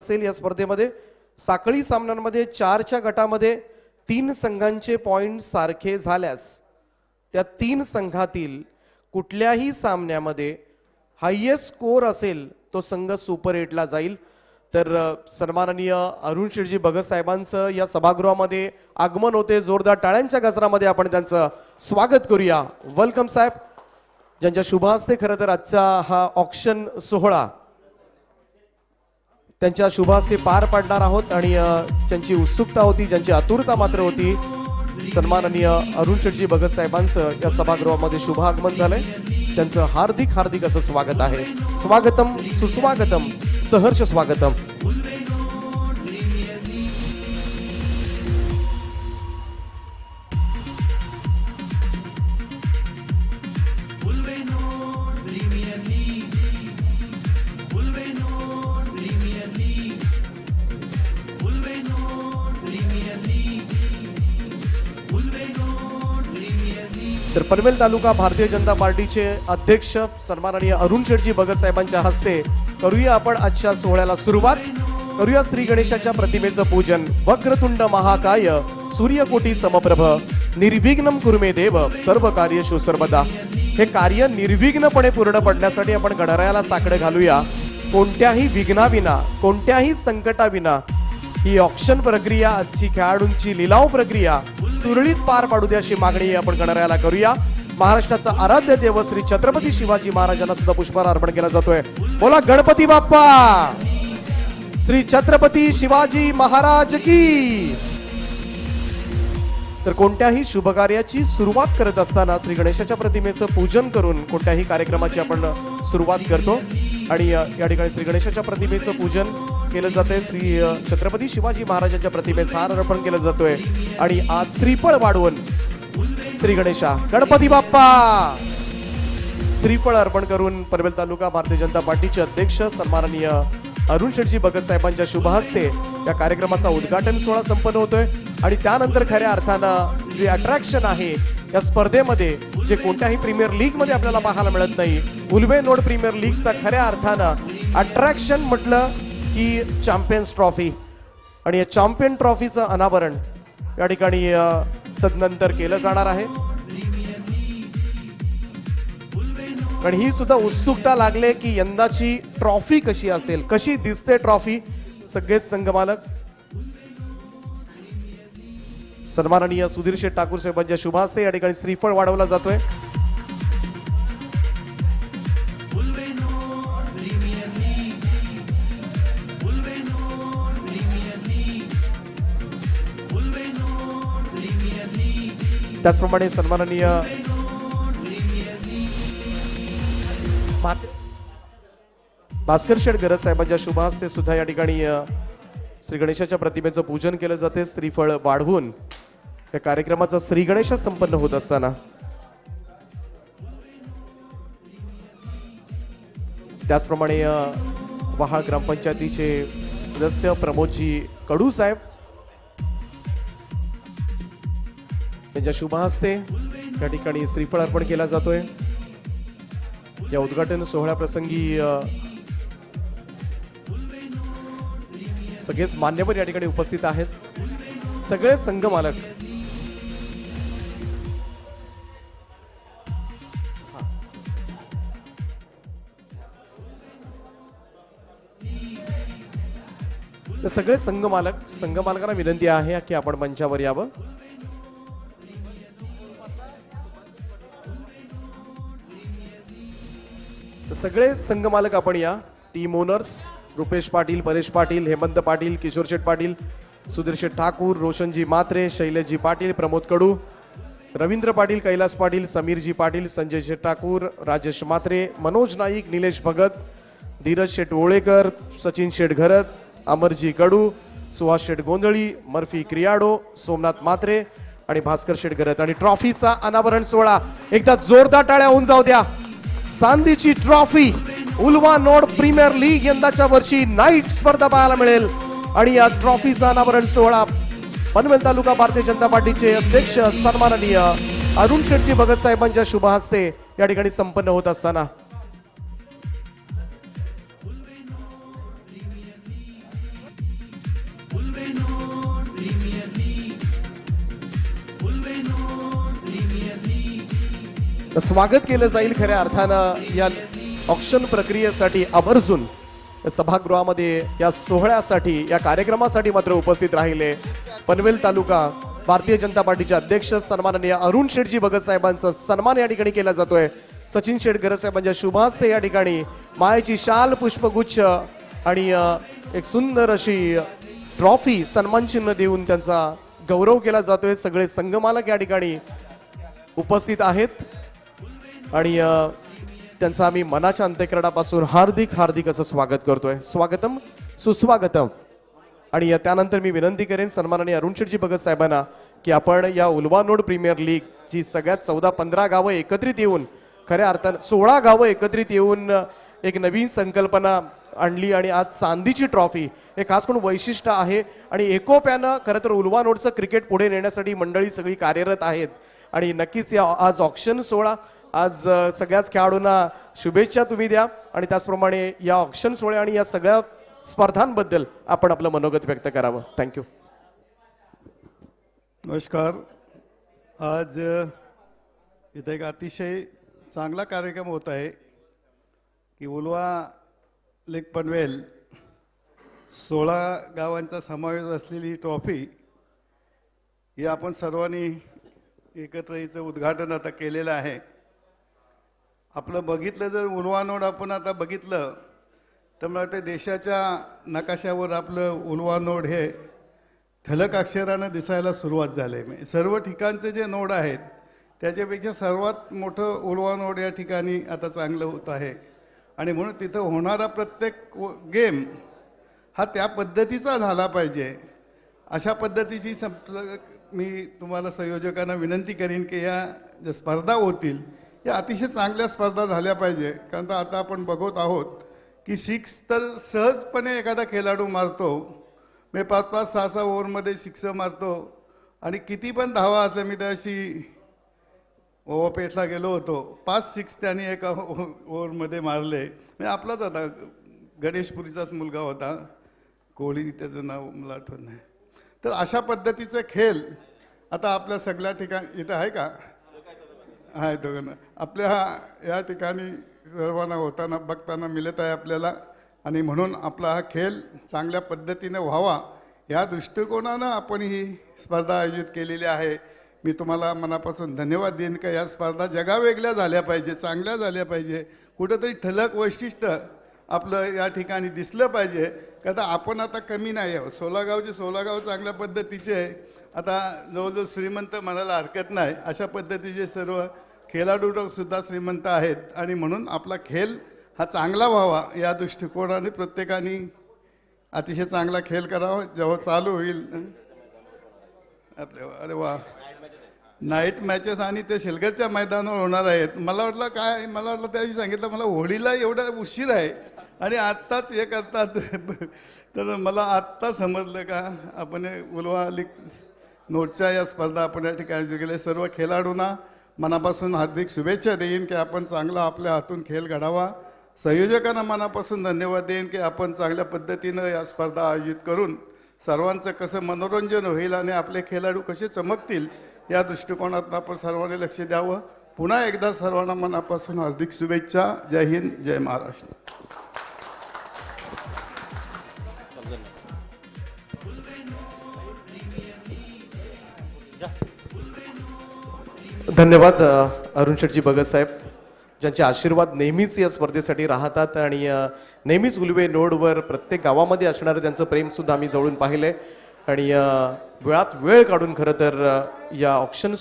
असेल या स्पर्धेमध्ये साखळी सामन्यांमध्ये 4च्या गटामध्ये 3 संघांचे पॉइंट सारखे झाल्यास त्या 3 संघातील कुठल्याही सामन्यामध्ये हायेस्ट स्कोर असेल तो संघ सुपर 8 ला जाईल। तर सन्माननीय अरुण शेठजी भगत साहेबांचं या सभागृहामध्ये आगमन होते। जोरदार टाळ्यांच्या गजरामध्ये आपण त्यांचं स्वागत करूया। वेलकम साहेब, ज्यांच्या शुभ हस्ते खरं तर आजचा हा ऑक्शन सोहळा त्यांच्या शुभ हस्ते पार पाडणार आहोत आणि ज्यांची उत्सुकता होती, ज्यांची आतुरता मात्र होती, सन्माननीय अरुण शेठजी भगत साहेबांचं या सभागृहामध्ये शुभ आगमन झालंय। त्यांचं हार्दिक हार्दिक असं स्वागत आहे। स्वागतम, सुस्वागतम, सहर्ष स्वागतम। तर पनवेल तालुका भारतीय जनता पार्टीचे अध्यक्ष सन्माननीय अरुण शेठजी भगत साहेबांच्या हस्ते करूया आपण आजच्या सोहळ्याला सुरुवात। करूया श्री गणेशाच्या प्रतिमेचं पूजन। वक्रतुंड महाकाय सूर्यकोटी समप्रभ निर्विघ्नं कुरुमे देव सर्व कार्येषु सर्वदा। हे कार्य निर्विघ्नपणे पूर्ण पडण्यासाठी आपण गणरायाला साकडं घालूया। कोणत्याही विघ्नाविना, कोणत्याही संकटाविना ही ऑक्शन प्रक्रिया, आजची खेळाडूंची लिलाव प्रक्रिया सुरळीत पार पाडू दे अशी मागणी आपण गणरायाला करूया। महाराष्ट्राचा आराध्य देव श्री छत्रपती शिवाजी महाराजांना सुद्धा पुष्पहार अर्पण केला जातोय। बोला गणपती बाप्पा, श्री छत्रपती शिवाजी महाराज की। तर कोणत्याही शुभ कार्याची सुरुवात करत असताना श्री गणेशाच्या प्रतिमेचं पूजन करून कोणत्याही कार्यक्रमाची आपण सुरुवात करतो आणि या ठिकाणी श्री गणेशाच्या प्रतिमेचं पूजन केलं जाते। श्री छत्रपती शिवाजी महाराजांच्या प्रतिमेस हार अर्पण केलं जातोय आणि आज श्रीफळ वाढवून श्री गणेशा गणपती बाप्पा श्रीफळ अर्पण करून पनवेल तालुका भारतीय जनता पार्टीचे अध्यक्ष सन्माननीय अरुण शेठजी भगत साहेबांच्या शुभ हस्ते या कार्यक्रमाचा उद्घाटन सोहळा संपन्न होतोय आणि त्यानंतर खऱ्या अर्थानं जे अट्रॅक्शन आहे या स्पर्धेमध्ये, जे कोणत्याही प्रीमियर लीग मध्ये आपल्याला पाहायला मिळत नाही, उल्वे नोड प्रीमियर लीगचा खऱ्या अर्थानं अट्रॅक्शन म्हटलं की चॅम्पियन्स ट्रॉफी आणि या चॅम्पियन ट्रॉफीचं अनावरण या ठिकाणी तदनंतर केलं जाणार आहे। पण ही सुद्धा उत्सुकता लागले की यंदाची ट्रॉफी कशी असेल, कशी दिसते ट्रॉफी। सगळेच संघमालक सन्माननीय सुधीर शेठ ठाकूर साहेबांच्या शुभ हस्ते या ठिकाणी श्रीफळ वाढवला जातोय। त्याचप्रमाणे सन्माननीय भास्कर शेठ गरज साहेबांच्या शुभ हस्ते सुद्धा या ठिकाणी श्री गणेशाच्या प्रतिमेचं पूजन केलं जाते। श्रीफळ वाढवून या कार्यक्रमाचा श्री गणेश संपन्न होत असताना त्याचप्रमाणे वहाळ ग्रामपंचायतीचे सदस्य प्रमोदजी कडू साहेब त्यांच्या शुभ हस्ते या ठिकाणी श्रीफळ अर्पण केला जातोय। या उद्घाटन सोहळ्याप्रसंगी सगळेच मान्यवर या ठिकाणी उपस्थित आहेत, सगळे संघ मालक। सगळे संघ मालकांना विनंती आहे की आपण मंचावर यावं। सगळे संघ मालक आपण या। टीम ओनर्स रुपेश पाटील, परेश पाटील, हेमंत पाटील, किशोर शेठ पाटील, सुधीर शेठ ठाकूर, रोशनजी मात्रे, शैलेशजी पाटील, प्रमोद कडू, रवींद्र पाटील, कैलास पाटील, समीरजी पाटील, संजय शेठ ठाकूर, राजेश मात्रे, मनोज नाईक, निलेश भगत, धीरज शेठ ओळेकर, सचिन शेठ घरत, अमरजी कडू, सुहास शेठ गोंधळी, मर्फी क्रियाडो, सोमनाथ मात्रे आणि भास्कर शेठ घरत। आणि ट्रॉफीचा अनावरण सोहळा एकदा जोरदार टाळ्या होऊन जाऊ द्या। चांदीची ट्रॉफी उल्वा नोड प्रीमियर लीग यंदाच्या वर्षी नाईट स्पर्धा पाहायला मिळेल आणि या ट्रॉफीचा अनावरण सोहळा पनवेल तालुका भारतीय जनता पार्टीचे अध्यक्ष सन्माननीय अरुण शेठजी भगत साहेबांच्या शुभ हस्ते या ठिकाणी संपन्न होत असताना स्वागत केलं जाईल खऱ्या अर्थानं या ऑक्शन प्रक्रियेसाठी आवर्जून सभागृहामध्ये या सोहळ्यासाठी या कार्यक्रमासाठी मात्र उपस्थित राहिले पनवेल तालुका भारतीय जनता पार्टीचे अध्यक्ष सन्माननीय अरुण शेठजी भगत साहेबांचा सन्मान या ठिकाणी केला जातोय। सचिन शेठ गरज साहेबांच्या शुभास्ते या ठिकाणी मायेची शाल पुष्पगुच्छ आणि एक सुंदर अशी ट्रॉफी सन्मान चिन्ह देऊन त्यांचा गौरव केला जातोय। सगळे संघमालक या ठिकाणी उपस्थित आहेत आणि त्यांचा आम्ही मनाच्या अंतःकरणापासून हार्दिक हार्दिक असं स्वागत करतोय। स्वागतम सुस्वागतम। आणि त्यानंतर मी विनंती करेन सन्माननीय अरुण शेठजी भगत साहेबांना की आपण या उल्वानोड प्रीमियर लीग जी सगळ्यात 14-15 गावं एकत्रित येऊन खऱ्या अर्थानं 16 गावं एकत्रित येऊन एक नवीन संकल्पना आणली आणि आज चांदीची ट्रॉफी हे खास करून वैशिष्ट्य आहे आणि एकोप्यानं खरं तर उल्वानोडचं क्रिकेट पुढे नेण्यासाठी मंडळी सगळी कार्यरत आहेत आणि नक्कीच या आज ऑक्शन सोहळा आज सगळ्याच खेळाडूंना शुभेच्छा तुम्ही द्या आणि त्याचप्रमाणे या ऑक्शन सोहळ्या आणि या सगळ्या स्पर्धांबद्दल आपण आपलं मनोगत व्यक्त करावं। थँक्यू। नमस्कार। आज इथे एक अतिशय चांगला कार्यक्रम होत आहे की उल्वा लेक पनवेल 16 गावांचा समावेश असलेली ट्रॉफी ही आपण सर्वांनी एकत्र हिचं उद्घाटन आता केलेलं आहे। आपलं बघितलं जर उल्वानोड आपण आता बघितलं तर मला वाटतं देशाच्या नकाशावर आपलं उल्वानोड हे ठळक अक्षरानं दिसायला सुरुवात झाले। म्हणजे सर्व ठिकाणचे जे नोड आहेत त्याच्यापेक्षा सर्वात मोठं उल्वानोड या ठिकाणी आता चांगलं होत आहे आणि म्हणून तिथं होणारा प्रत्येक गेम हा त्या पद्धतीचा झाला पाहिजे। अशा पद्धतीची मी तुम्हाला संयोजकांना विनंती करीन की या ज्या स्पर्धा होतील या अतिशय चांगल्या स्पर्धा झाल्या पाहिजे। कारण आता आपण बघत आहोत की 6 तर सहजपणे एखादा खेळाडू मारतो, मी 5-5, 6-6 ओव्हरमध्ये 6 मारतो आणि किती पण धावा असल्या मी त्याशी ओव्हरपेटला गेलो होतो 5 6 त्यांनी एका ओव्हरमध्ये मारले। म्हणजे आपलाच आता गणेशपुरीचाच मुलगा होता, कोहली त्याचं नाव मला आठवत नाही। तर अशा पद्धतीचे खेळ आता आपल्या सगळ्या ठिकाणी इथं आहे का आहे दोघांना आपल्या या ठिकाणी सर्वांना होताना बघताना मिळत आहे आपल्याला आणि म्हणून आपला हा खेळ चांगल्या पद्धतीने व्हावा या दृष्टिकोनानं आपण ही स्पर्धा आयोजित केलेली आहे। मी तुम्हाला मनापासून धन्यवाद देईन का या स्पर्धा जगावेगळ्या झाल्या पाहिजे, चांगल्या झाल्या पाहिजे, कुठंतरी ठळक वैशिष्ट्य आपलं या ठिकाणी दिसलं पाहिजे। का आपण आता कमी नाही आहोत, 16 गावचे 16 गाव चांगल्या पद्धतीचे आता जवळजवळ श्रीमंत म्हणायला हरकत नाही अशा पद्धतीचे सर्व खेळाडू सुद्धा श्रीमंत आहेत आणि म्हणून आपला खेळ हा चांगला व्हावा या दृष्टिकोनाने प्रत्येकाने अतिशय चांगला खेळ करावा। जेव्हा चालू होईल आपल्या अरे वा नाईट मॅचेस आणि ते शेलगरच्या मैदानावर होणार आहेत। मला वाटलं त्या दिवशी सांगितलं मला होळीला एवढा उशीर आहे आणि आत्ताच हे करतात तर मला आत्ता समजलं का आपण उल्वा लीग नोटच्या या स्पर्धा आपण या ठिकाणी गेले। सर्व खेळाडूंना मनापासून हार्दिक शुभेच्छा देईन की आपण चांगला आपल्या हातून खेळ घडावा। संयोजकांना मनापासून धन्यवाद देईन की आपण चांगल्या पद्धतीनं या स्पर्धा आयोजित करून सर्वांचं कसं मनोरंजन होईल आणि आपले खेळाडू कसे चमकतील या दृष्टिकोनातून आपण सर्वांनी लक्ष द्यावं। पुन्हा एकदा सर्वांना मनापासून हार्दिक शुभेच्छा। जय हिंद, जय महाराष्ट्र। धन्यवाद अरुण शेठजी भगत साहेब ज्यांचे आशीर्वाद नेहमीच या स्पर्धेसाठी राहतात आणि नेहमीच उल्वे नोडवर प्रत्येक गावामध्ये असणारं त्यांचं प्रेम सुद्धा आम्ही जवळून पाहिलंय आणि वेळात वेळ काढून खरं तर या ऑक्शन